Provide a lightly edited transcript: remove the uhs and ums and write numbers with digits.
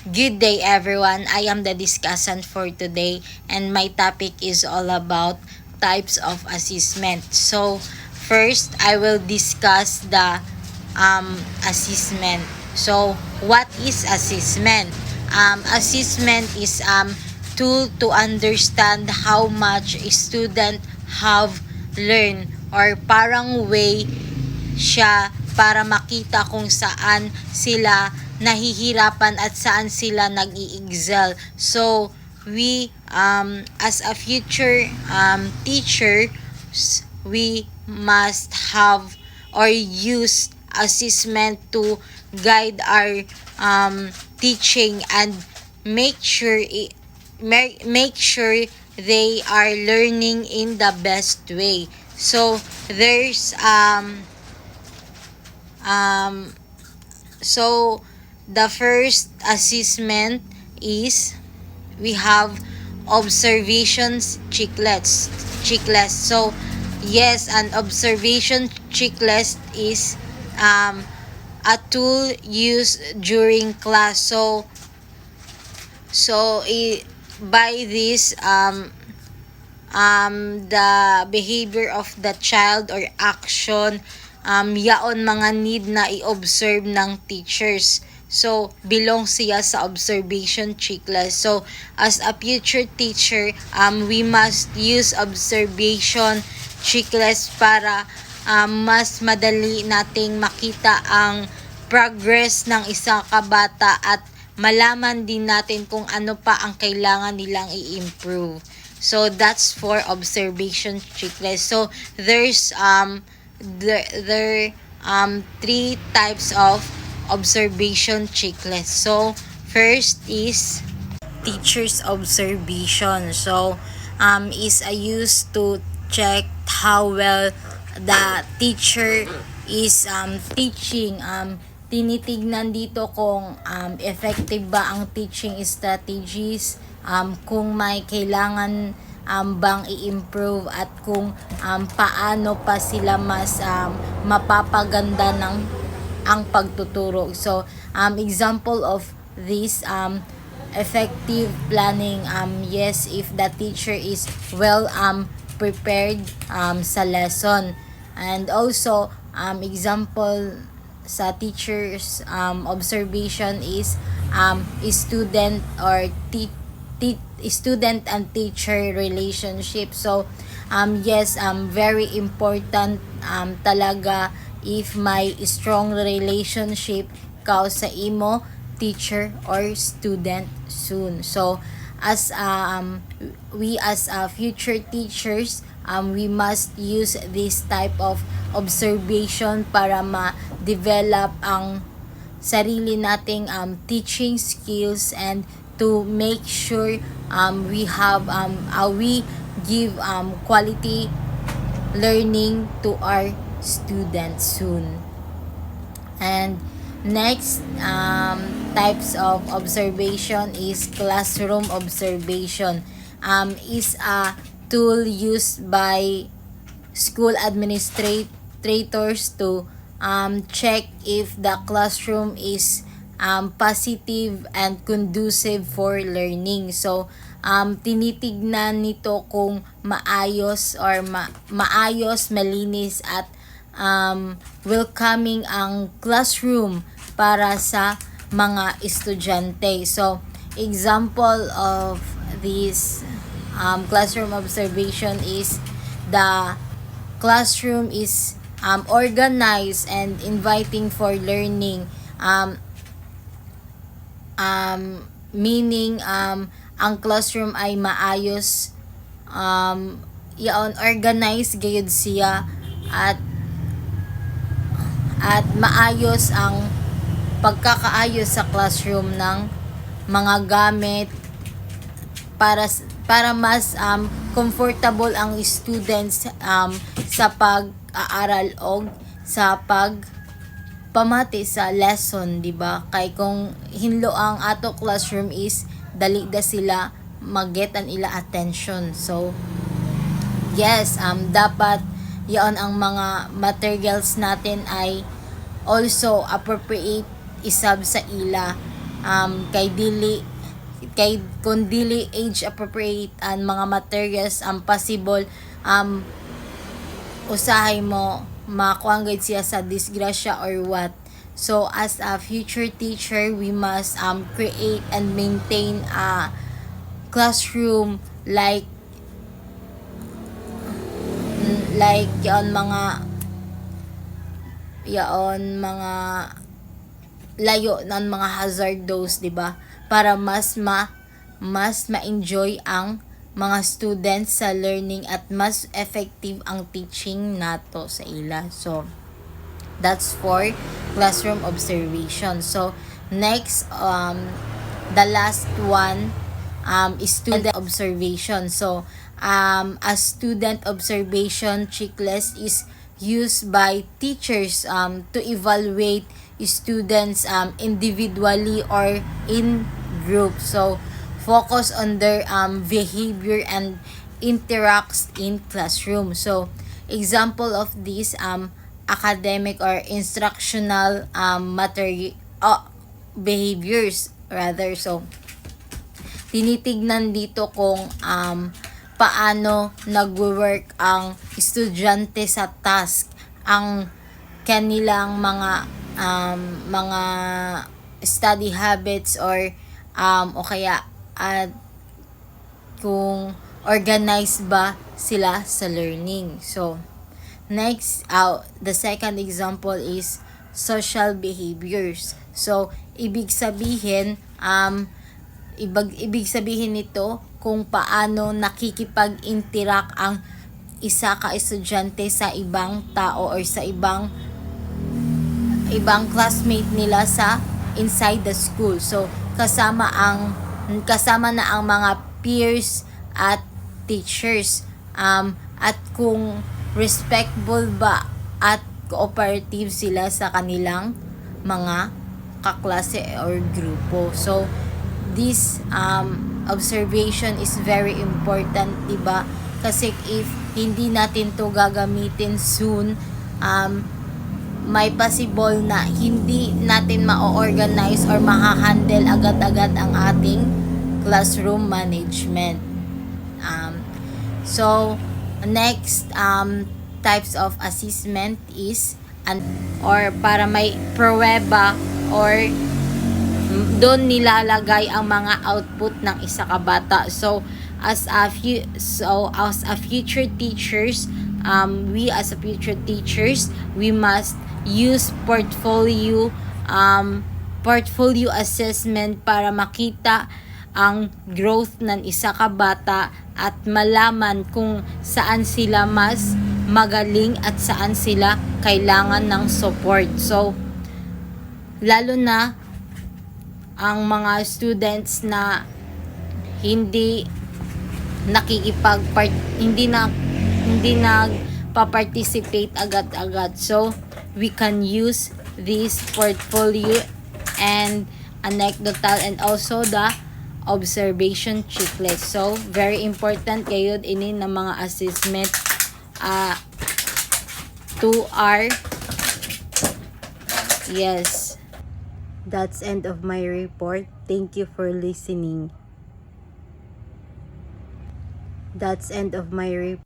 Good day everyone. I am the discussant for today and my topic is all about types of assessment. So first I will discuss the assessment. So what is assessment? Assessment is tool to understand how much a student have learned or parang way siya para makita kung saan sila nahihirapan at saan sila nag-i-excel. So, we as a future teacher, we must have or use assessment to guide our teaching and make sure make sure they are learning in the best way. So, there's um, so the first assessment is we have observations checklist. So yes, an observation checklist is a tool used during class. By this the behavior of the child or action, yaon mga need na i-observe ng teachers. So, belong siya sa observation checklist. So, as a future teacher, we must use observation checklist para mas madali nating makita ang progress ng isang kabata at malaman din natin kung ano pa ang kailangan nilang i-improve. So that's for observation checklist. So there's three types of observation checklist. So first is teacher's observation. So is a use to check how well the teacher is teaching. Tinitignan dito kung effective ba ang teaching strategies, kung may kailangan bang i-improve at kung paano pa sila mas mapapaganda ng ang pagtuturo. So example of this effective planning, yes, if the teacher is well prepared sa lesson. And also example sa teacher's observation is student or student and teacher relationship. So yes, very important talaga if may strong relationship kao sa imo teacher or student soon. So as we as future teachers, we must use this type of observation para ma-develop ang sarili nating teaching skills and to make sure we give quality learning to our students soon. And next types of observation is classroom observation. Is a tool used by school administrators to check if the classroom is positive and conducive for learning. So tinitignan nito kung maayos or maayos, malinis at welcoming ang classroom para sa mga estudyante. So example of this classroom observation is the classroom is organized and inviting for learning, meaning ang classroom ay maayos, organized gayud siya at maayos ang pagkakaayos sa classroom ng mga gamit para mas comfortable ang students sa pag-aaral o sa pamati sa lesson, di ba? Kay kung hinlo ang ato classroom is dali da sila maggetan ila attention. So yes, dapat yaon ang mga materials natin ay also appropriate isab sa ila kay kung dili age appropriate ang mga materials possible usahay mo makuha gud siya sa disgrasya or what. So as a future teacher, we must create and maintain a classroom like yaon mga layo ng mga hazardous, di ba? Para mas ma-enjoy ang mga students sa learning at mas effective ang teaching nato sa ila. So that's for classroom observation. So next, the last one is student observation. So a student observation checklist is used by teachers to evaluate students individually or in group. So focus on their behavior and interacts in classroom. So example of this academic or instructional behaviors rather. So tinitignan dito kung paano nagwo-work ang estudyante sa task, ang kanilang mga study habits or o kaya kung organized ba sila sa learning. So next, the second example is social behaviors. So ibig sabihin nito kung paano nakikipag-interact ang isa ka estudyante sa ibang tao or sa ibang classmate nila sa inside the school. So kasama na ang mga peers at teachers at kung respectful ba at cooperative sila sa kanilang mga kaklase or grupo. So this observation is very important, diba? Kasi if hindi natin to gagamitin soon, may possible na hindi natin ma-organize or ma-handle agad-agad ang ating classroom management. So next types of assessment is or para may pruweba or doon nilalagay ang mga output ng isa ka bata. So as a future teachers, we must use portfolio assessment para makita ang growth ng isa ka bata at malaman kung saan sila mas magaling at saan sila kailangan ng support. So lalo na ang mga students na hindi nagpa-participate agad-agad. So we can use this portfolio and anecdotal and also the observation checklist. So very important kayo ini ng mga assessment to our yes. That's end of my report. Thank you for listening. That's end of my report.